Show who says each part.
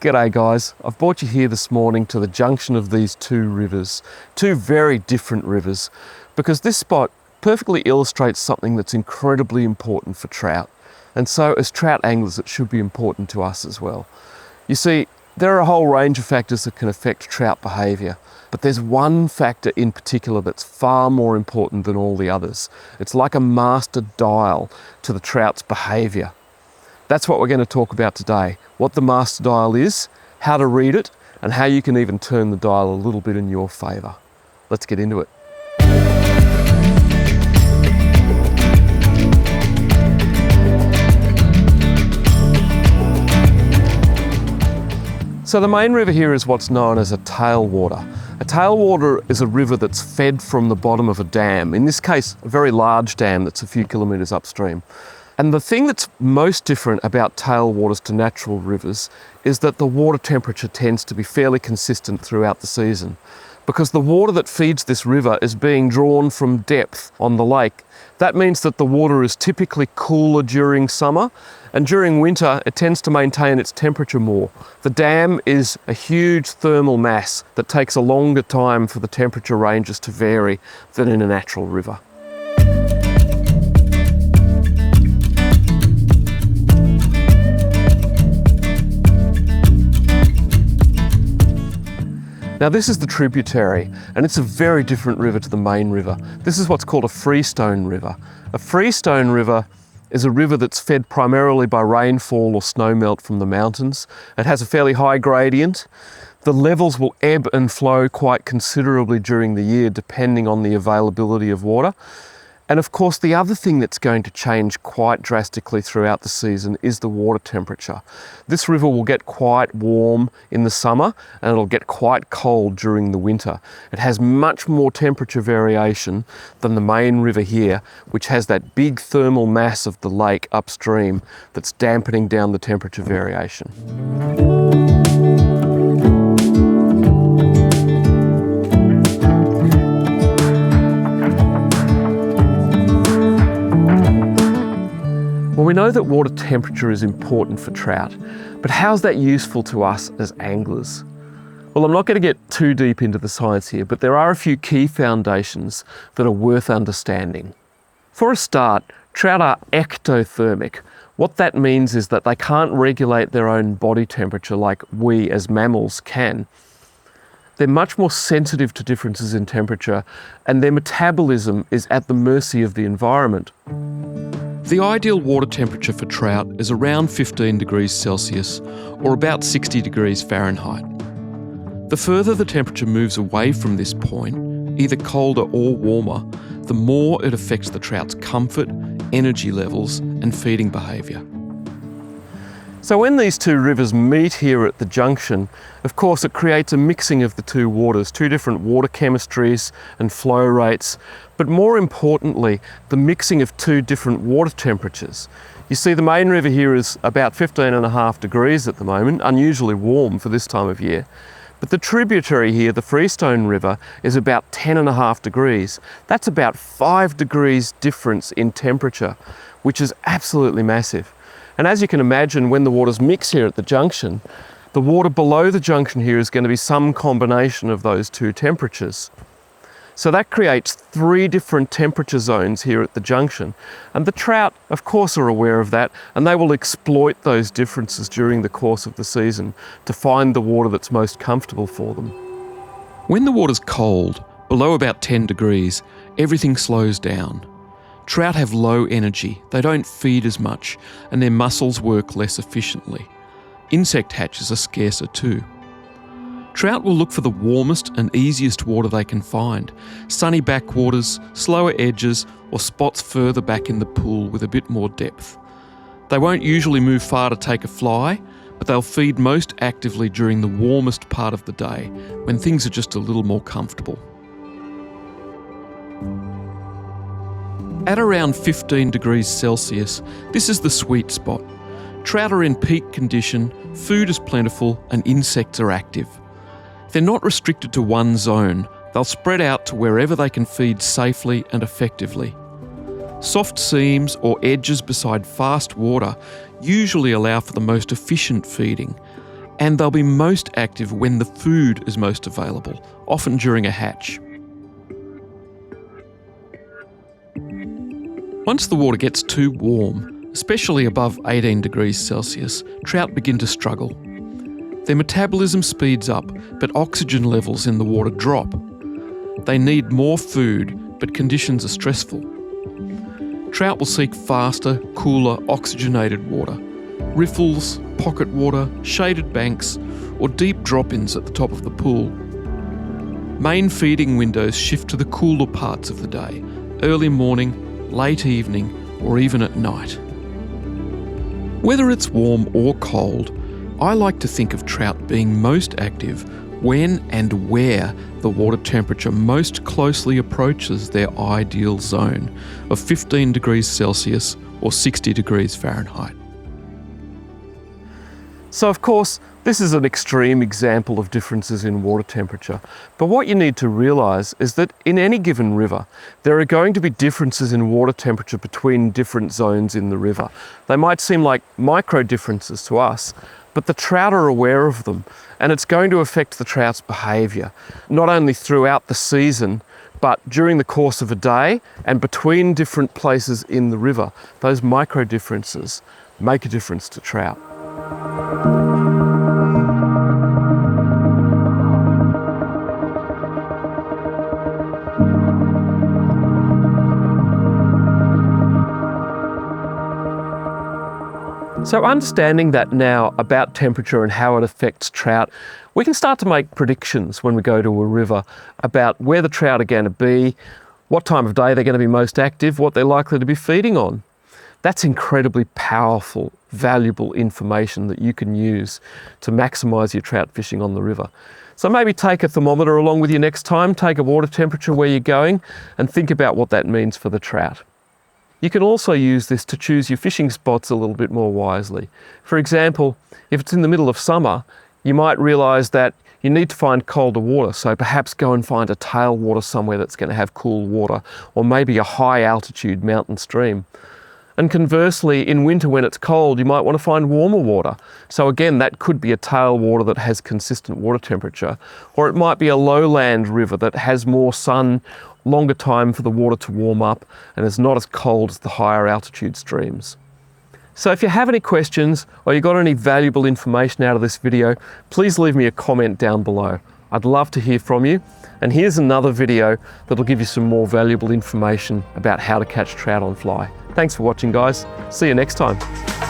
Speaker 1: G'day guys, I've brought you here this morning to the junction of these two rivers, two very different rivers, because this spot perfectly illustrates something that's incredibly important for trout. And so as trout anglers, it should be important to us as well. You see, there are a whole range of factors that can affect trout behaviour, but there's one factor in particular that's far more important than all the others. It's like a master dial to the trout's behaviour. That's what we're going to talk about today, what the master dial is, how to read it, and how you can even turn the dial a little bit in your favour. Let's get into it. So the main river here is what's known as a tailwater. A tailwater is a river that's fed from the bottom of a dam, in this case a very large dam that's a few kilometres upstream. And the thing that's most different about tailwaters to natural rivers is that the water temperature tends to be fairly consistent throughout the season, because the water that feeds this river is being drawn from depth on the lake. That means that the water is typically cooler during summer, and during winter it tends to maintain its temperature more. The dam is a huge thermal mass that takes a longer time for the temperature ranges to vary than in a natural river. Now this is the tributary, and it's a very different river to the main river. This is what's called a freestone river. A freestone river is a river that's fed primarily by rainfall or snowmelt from the mountains. It has a fairly high gradient. The levels will ebb and flow quite considerably during the year depending on the availability of water. And of course, the other thing that's going to change quite drastically throughout the season is the water temperature. This river will get quite warm in the summer and it'll get quite cold during the winter. It has much more temperature variation than the main river here, which has that big thermal mass of the lake upstream that's dampening down the temperature variation. Well, we know that water temperature is important for trout, but how's that useful to us as anglers? Well, I'm not going to get too deep into the science here, but there are a few key foundations that are worth understanding. For a start, trout are ectothermic. What that means is that they can't regulate their own body temperature like we as mammals can. They're much more sensitive to differences in temperature, and their metabolism is at the mercy of the environment. The ideal water temperature for trout is around 15 degrees Celsius or about 60 degrees Fahrenheit. The further the temperature moves away from this point, either colder or warmer, the more it affects the trout's comfort, energy levels and feeding behaviour. So when these two rivers meet here at the junction, of course it creates a mixing of the two waters, two different water chemistries and flow rates, but more importantly, the mixing of two different water temperatures. You see, the main river here is about 15.5 degrees at the moment, unusually warm for this time of year. But the tributary here, the Freestone River, is about 10.5 degrees. That's about 5 degrees difference in temperature, which is absolutely massive. And as you can imagine, when the waters mix here at the junction, the water below the junction here is going to be some combination of those two temperatures. So that creates 3 different temperature zones here at the junction. And the trout, of course, are aware of that, and they will exploit those differences during the course of the season to find the water that's most comfortable for them. When the water's cold, below about 10 degrees, everything slows down. Trout have low energy, they don't feed as much, and their muscles work less efficiently. Insect hatches are scarcer too. Trout will look for the warmest and easiest water they can find, sunny backwaters, slower edges, or spots further back in the pool with a bit more depth. They won't usually move far to take a fly, but they'll feed most actively during the warmest part of the day, when things are just a little more comfortable. At around 15 degrees Celsius, this is the sweet spot. Trout are in peak condition, food is plentiful, and insects are active. They're not restricted to one zone, they'll spread out to wherever they can feed safely and effectively. Soft seams or edges beside fast water usually allow for the most efficient feeding, and they'll be most active when the food is most available, often during a hatch. Once the water gets too warm, especially above 18 degrees Celsius, trout begin to struggle. Their metabolism speeds up, but oxygen levels in the water drop. They need more food, but conditions are stressful. Trout will seek faster, cooler, oxygenated water. Riffles, pocket water, shaded banks, or deep drop-ins at the top of the pool. Main feeding windows shift to the cooler parts of the day, early morning, late evening, or even at night. Whether it's warm or cold, I like to think of trout being most active when and where the water temperature most closely approaches their ideal zone of 15 degrees Celsius or 60 degrees Fahrenheit. So of course, this is an extreme example of differences in water temperature, but what you need to realise is that in any given river, there are going to be differences in water temperature between different zones in the river. They might seem like micro differences to us, but the trout are aware of them, and it's going to affect the trout's behaviour, not only throughout the season, but during the course of a day and between different places in the river. Those micro differences make a difference to trout. So understanding that now about temperature and how it affects trout, we can start to make predictions when we go to a river about where the trout are going to be, what time of day they're going to be most active, what they're likely to be feeding on. That's incredibly powerful, valuable information that you can use to maximise your trout fishing on the river. So maybe take a thermometer along with you next time, take a water temperature where you're going, and think about what that means for the trout. You can also use this to choose your fishing spots a little bit more wisely. For example, if it's in the middle of summer, you might realise that you need to find colder water, so perhaps go and find a tailwater somewhere that's going to have cool water, or maybe a high altitude mountain stream. And conversely, in winter when it's cold, you might want to find warmer water. So again, that could be a tailwater that has consistent water temperature, or it might be a lowland river that has more sun, longer time for the water to warm up, and is not as cold as the higher altitude streams. So if you have any questions or you got any valuable information out of this video, please leave me a comment down below. I'd love to hear from you. And here's another video that'll give you some more valuable information about how to catch trout on fly. Thanks for watching, guys. See you next time.